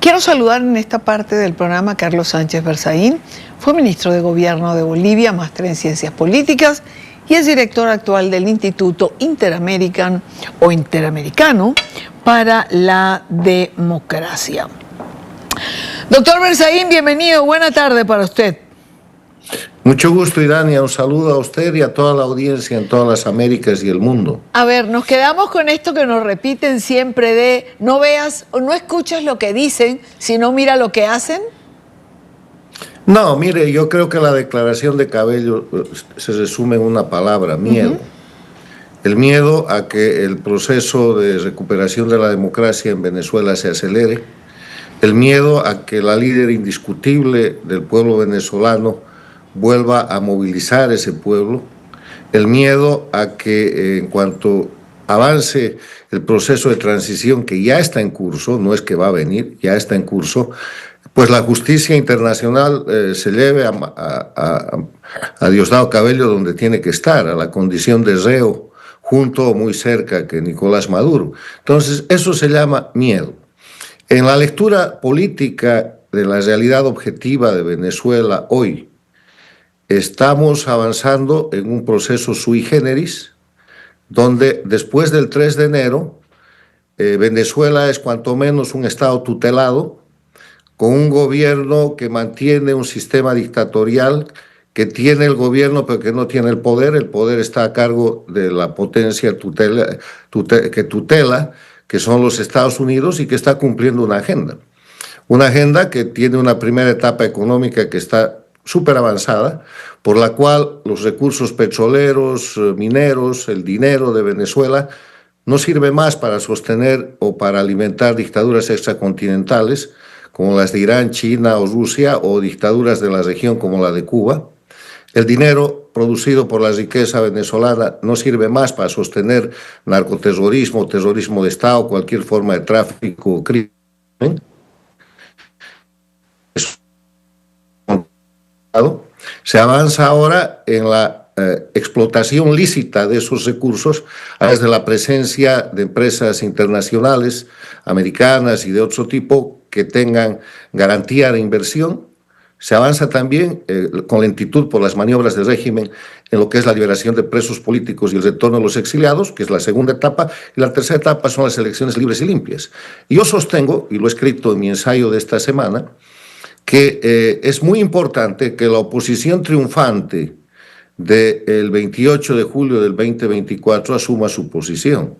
Quiero saludar en esta parte del programa a Carlos Sánchez Berzaín, fue ministro de Gobierno de Bolivia, máster en Ciencias Políticas y es director actual del Instituto Interamericano para la Democracia. Doctor Berzaín, bienvenido, buena tarde para usted. Mucho gusto, Irania, un saludo a usted y a toda la audiencia en todas las Américas y el mundo. A ver, nos quedamos con esto que nos repiten siempre de no veas o no escuches lo que dicen, sino mira lo que hacen. No, mire, yo creo que la declaración de Cabello se resume en una palabra, miedo. El miedo a que el proceso de recuperación de la democracia en Venezuela se acelere, el miedo a que la líder indiscutible del pueblo venezolano vuelva a movilizar ese pueblo, el miedo a que en cuanto avance el proceso de transición que ya está en curso, no es que va a venir, ya está en curso, pues la justicia internacional se lleve a Diosdado Cabello donde tiene que estar, a la condición de reo, junto o muy cerca que Nicolás Maduro. Entonces, eso se llama miedo. En la lectura política de la realidad objetiva de Venezuela hoy, estamos avanzando en un proceso sui generis, donde después del 3 de enero, Venezuela es cuanto menos un Estado tutelado, con un gobierno que mantiene un sistema dictatorial, que tiene el gobierno pero que no tiene el poder está a cargo de la potencia que tutela, que son los Estados Unidos, y que está cumpliendo una agenda que tiene una primera etapa económica que está súper avanzada, por la cual los recursos petroleros, mineros, el dinero de Venezuela no sirve más para sostener o para alimentar dictaduras extracontinentales como las de Irán, China o Rusia, o dictaduras de la región como la de Cuba. El dinero producido por la riqueza venezolana no sirve más para sostener narcoterrorismo, terrorismo de Estado, cualquier forma de tráfico o crimen. Se avanza ahora en la explotación lícita de esos recursos a través de la presencia de empresas internacionales, americanas y de otro tipo que tengan garantía de inversión. Se avanza también con lentitud por las maniobras del régimen en lo que es la liberación de presos políticos y el retorno de los exiliados, que es la segunda etapa, y la tercera etapa son las elecciones libres y limpias. Y yo sostengo, y lo he escrito en mi ensayo de esta semana, que es muy importante que la oposición triunfante del 28 de julio del 2024 asuma su posición.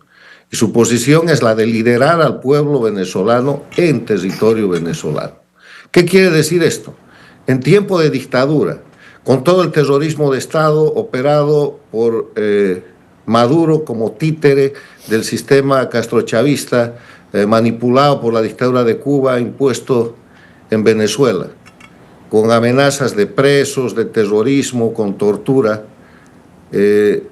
Y su posición es la de liderar al pueblo venezolano en territorio venezolano. ¿Qué quiere decir esto? En tiempo de dictadura, con todo el terrorismo de Estado operado por Maduro como títere del sistema castrochavista, manipulado por la dictadura de Cuba, impuesto en Venezuela, con amenazas de presos, de terrorismo, con tortura,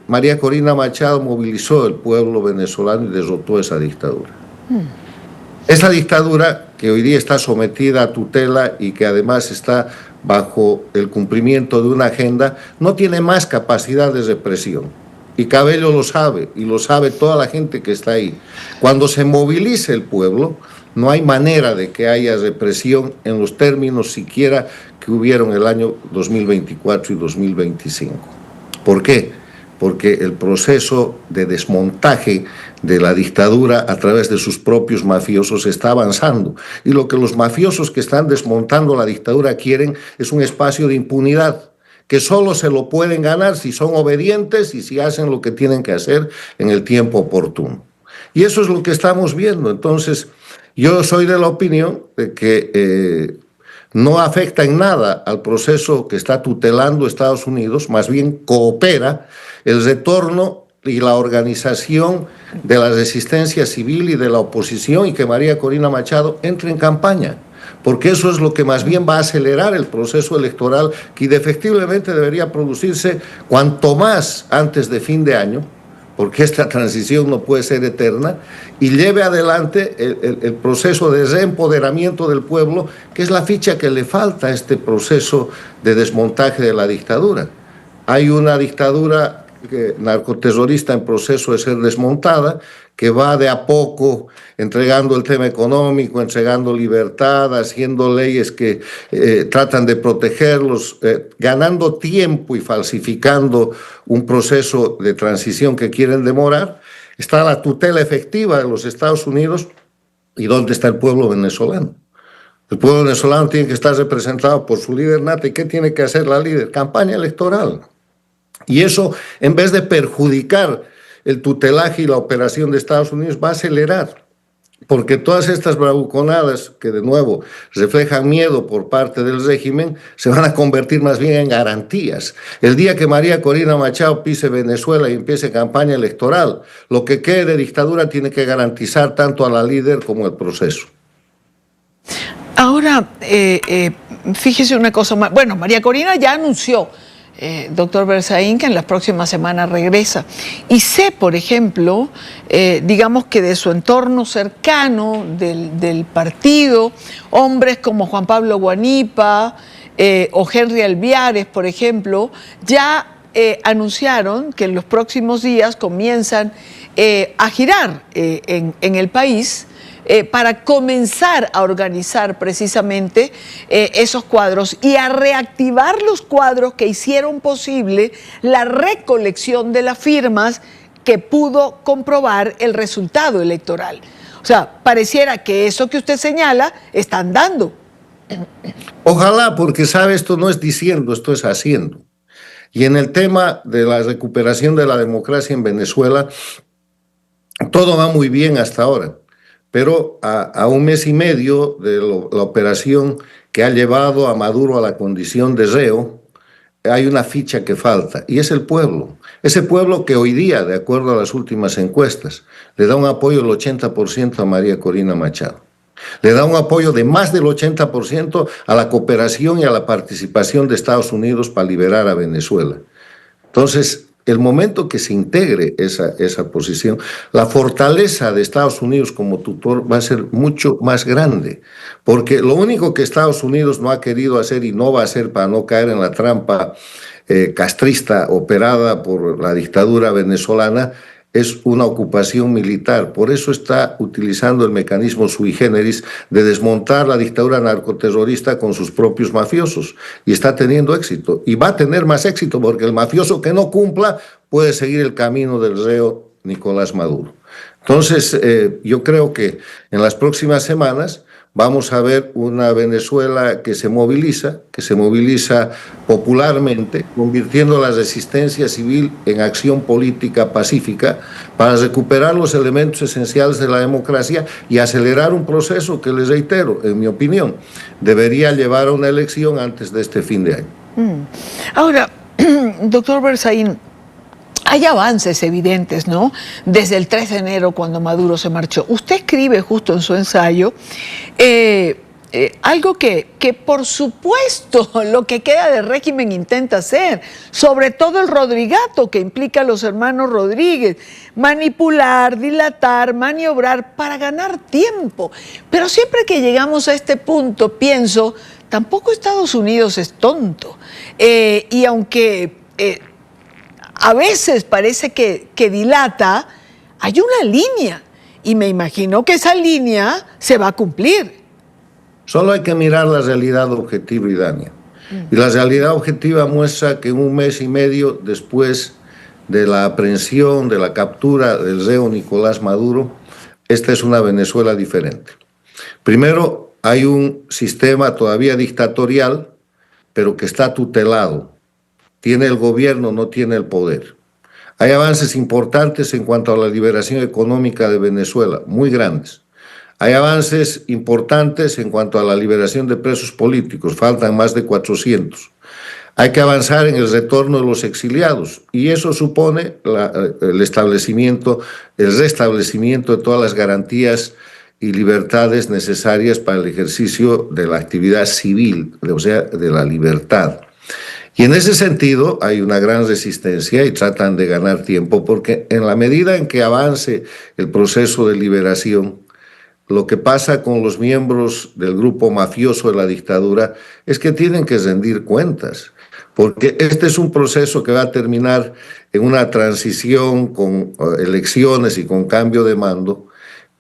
María Corina Machado movilizó el pueblo venezolano y derrotó esa dictadura. Esa dictadura que hoy día está sometida a tutela y que además está bajo el cumplimiento de una agenda, no tiene más capacidad de represión. Y Cabello lo sabe, y lo sabe toda la gente que está ahí. Cuando se movilice el pueblo, no hay manera de que haya represión en los términos siquiera que hubieron el año 2024 y 2025. ¿Por qué? Porque el proceso de desmontaje de la dictadura a través de sus propios mafiosos está avanzando. Y lo que los mafiosos que están desmontando la dictadura quieren es un espacio de impunidad, que solo se lo pueden ganar si son obedientes y si hacen lo que tienen que hacer en el tiempo oportuno. Y eso es lo que estamos viendo. Entonces, yo soy de la opinión de que no afecta en nada al proceso que está tutelando Estados Unidos, más bien coopera el retorno y la organización de la resistencia civil y de la oposición, y que María Corina Machado entre en campaña, porque eso es lo que más bien va a acelerar el proceso electoral que efectivamente debería producirse cuanto más antes de fin de año, porque esta transición no puede ser eterna, y lleve adelante el proceso de reempoderamiento del pueblo, que es la ficha que le falta a este proceso de desmontaje de la dictadura. Hay una dictadura narcoterrorista en proceso de ser desmontada, que va de a poco entregando el tema económico, entregando libertad, haciendo leyes que tratan de protegerlos, ganando tiempo y falsificando un proceso de transición que quieren demorar. Está la tutela efectiva de los Estados Unidos. ¿Y dónde está el pueblo venezolano? El pueblo venezolano tiene que estar representado por su líder nata. ¿Y qué tiene que hacer la líder? Campaña electoral. Y eso, en vez de perjudicar el tutelaje y la operación de Estados Unidos, va a acelerar. Porque todas estas bravuconadas, que de nuevo reflejan miedo por parte del régimen, se van a convertir más bien en garantías. El día que María Corina Machado pise Venezuela y empiece campaña electoral, lo que quede de dictadura tiene que garantizar tanto a la líder como el proceso. Ahora, fíjese una cosa más. Bueno, María Corina ya anunció, doctor Berzaín, que en las próximas semanas regresa. Y sé, por ejemplo, digamos que de su entorno cercano del partido, hombres como Juan Pablo Guanipa o Henry Alviares, por ejemplo, ya anunciaron que en los próximos días comienzan a girar en el país para comenzar a organizar precisamente esos cuadros y a reactivar los cuadros que hicieron posible la recolección de las firmas que pudo comprobar el resultado electoral. O sea, pareciera que eso que usted señala están dando. Ojalá, porque sabe, esto no es diciendo, esto es haciendo. Y en el tema de la recuperación de la democracia en Venezuela, todo va muy bien hasta ahora. Pero a un mes y medio de la operación que ha llevado a Maduro a la condición de reo, hay una ficha que falta, y es el pueblo. Ese pueblo que hoy día, de acuerdo a las últimas encuestas, le da un apoyo del 80% a María Corina Machado. Le da un apoyo de más del 80% a la cooperación y a la participación de Estados Unidos para liberar a Venezuela. Entonces, el momento que se integre esa posición, la fortaleza de Estados Unidos como tutor va a ser mucho más grande, porque lo único que Estados Unidos no ha querido hacer y no va a hacer para no caer en la trampa castrista operada por la dictadura venezolana es una ocupación militar. Por eso está utilizando el mecanismo sui generis de desmontar la dictadura narcoterrorista con sus propios mafiosos. Y está teniendo éxito. Y va a tener más éxito porque el mafioso que no cumpla puede seguir el camino del reo Nicolás Maduro. Entonces, yo creo que en las próximas semanas vamos a ver una Venezuela que se moviliza popularmente, convirtiendo la resistencia civil en acción política pacífica para recuperar los elementos esenciales de la democracia y acelerar un proceso que, les reitero, en mi opinión, debería llevar a una elección antes de este fin de año. Ahora, doctor Berzaín, hay avances evidentes, ¿no? Desde el 3 de enero, cuando Maduro se marchó. Usted escribe justo en su ensayo algo que por supuesto lo que queda del régimen intenta hacer, sobre todo el Rodrigato, que implica a los hermanos Rodríguez, manipular, dilatar, maniobrar para ganar tiempo. Pero siempre que llegamos a este punto, pienso, tampoco Estados Unidos es tonto. Y aunque a veces parece que dilata, hay una línea y me imagino que esa línea se va a cumplir. Solo hay que mirar la realidad objetiva, Idania. Y la realidad objetiva muestra que en un mes y medio después de la aprehensión, de la captura del reo Nicolás Maduro, esta es una Venezuela diferente. Primero, hay un sistema todavía dictatorial, pero que está tutelado. Tiene el gobierno, no tiene el poder. Hay avances importantes en cuanto a la liberación económica de Venezuela, muy grandes. Hay avances importantes en cuanto a la liberación de presos políticos, faltan más de 400. Hay que avanzar en el retorno de los exiliados y eso supone el restablecimiento de todas las garantías y libertades necesarias para el ejercicio de la actividad civil, o sea, de la libertad. Y en ese sentido hay una gran resistencia y tratan de ganar tiempo porque en la medida en que avance el proceso de liberación, lo que pasa con los miembros del grupo mafioso de la dictadura es que tienen que rendir cuentas, porque este es un proceso que va a terminar en una transición con elecciones y con cambio de mando,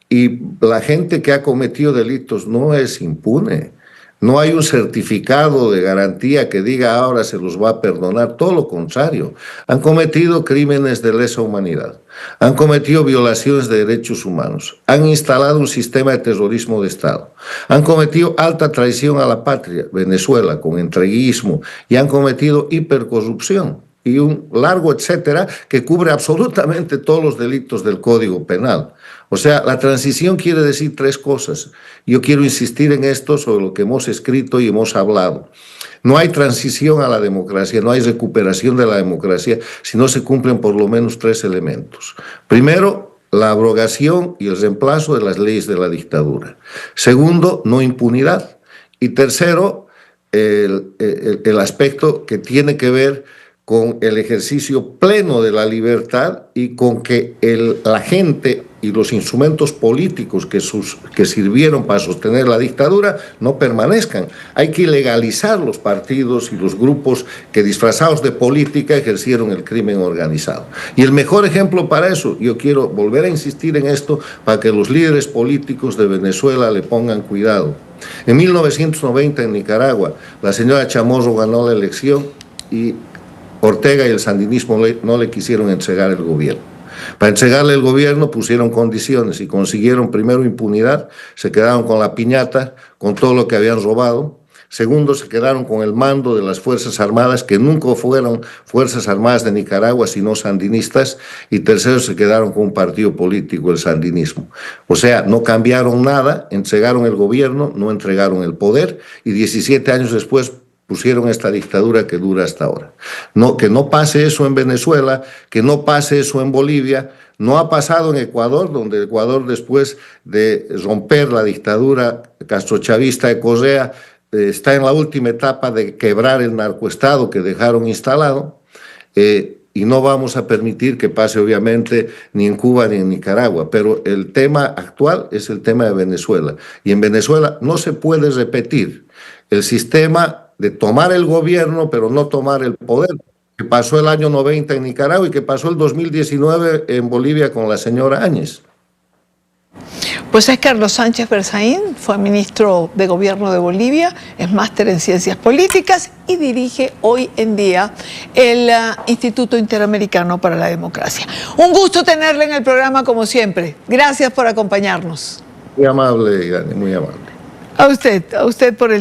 y la gente que ha cometido delitos no es impune. No hay un certificado de garantía que diga ahora se los va a perdonar, todo lo contrario. Han cometido crímenes de lesa humanidad, han cometido violaciones de derechos humanos, han instalado un sistema de terrorismo de Estado, han cometido alta traición a la patria, Venezuela, con entreguismo, y han cometido hipercorrupción y un largo etcétera que cubre absolutamente todos los delitos del Código Penal. O sea, la transición quiere decir tres cosas. Yo quiero insistir en esto sobre lo que hemos escrito y hemos hablado. No hay transición a la democracia, no hay recuperación de la democracia si no se cumplen por lo menos tres elementos. Primero, la abrogación y el reemplazo de las leyes de la dictadura. Segundo, no impunidad. Y tercero, el aspecto que tiene que ver con el ejercicio pleno de la libertad y con que la gente y los instrumentos políticos que sirvieron para sostener la dictadura no permanezcan. Hay que ilegalizar los partidos y los grupos que, disfrazados de política, ejercieron el crimen organizado. Y el mejor ejemplo para eso, yo quiero volver a insistir en esto para que los líderes políticos de Venezuela le pongan cuidado. En 1990 en Nicaragua, la señora Chamorro ganó la elección y Ortega y el sandinismo no le quisieron entregar el gobierno. Para entregarle el gobierno pusieron condiciones y consiguieron primero impunidad, se quedaron con la piñata, con todo lo que habían robado. Segundo, se quedaron con el mando de las Fuerzas Armadas, que nunca fueron Fuerzas Armadas de Nicaragua, sino sandinistas. Y tercero, se quedaron con un partido político, el sandinismo. O sea, no cambiaron nada, entregaron el gobierno, no entregaron el poder, y 17 años después pusieron esta dictadura que dura hasta ahora. No, que no pase eso en Venezuela, que no pase eso en Bolivia. No ha pasado en Ecuador, donde Ecuador, después de romper la dictadura castrochavista de Correa, está en la última etapa de quebrar el narcoestado que dejaron instalado, y no vamos a permitir que pase, obviamente, ni en Cuba ni en Nicaragua. Pero el tema actual es el tema de Venezuela. Y en Venezuela no se puede repetir el sistema de tomar el gobierno, pero no tomar el poder, que pasó el año 90 en Nicaragua y que pasó el 2019 en Bolivia con la señora Áñez. Pues es Carlos Sánchez Berzaín, fue ministro de Gobierno de Bolivia, es máster en Ciencias Políticas y dirige hoy en día el Instituto Interamericano para la Democracia. Un gusto tenerle en el programa como siempre. Gracias por acompañarnos. Muy amable, Dani, muy amable. A usted por el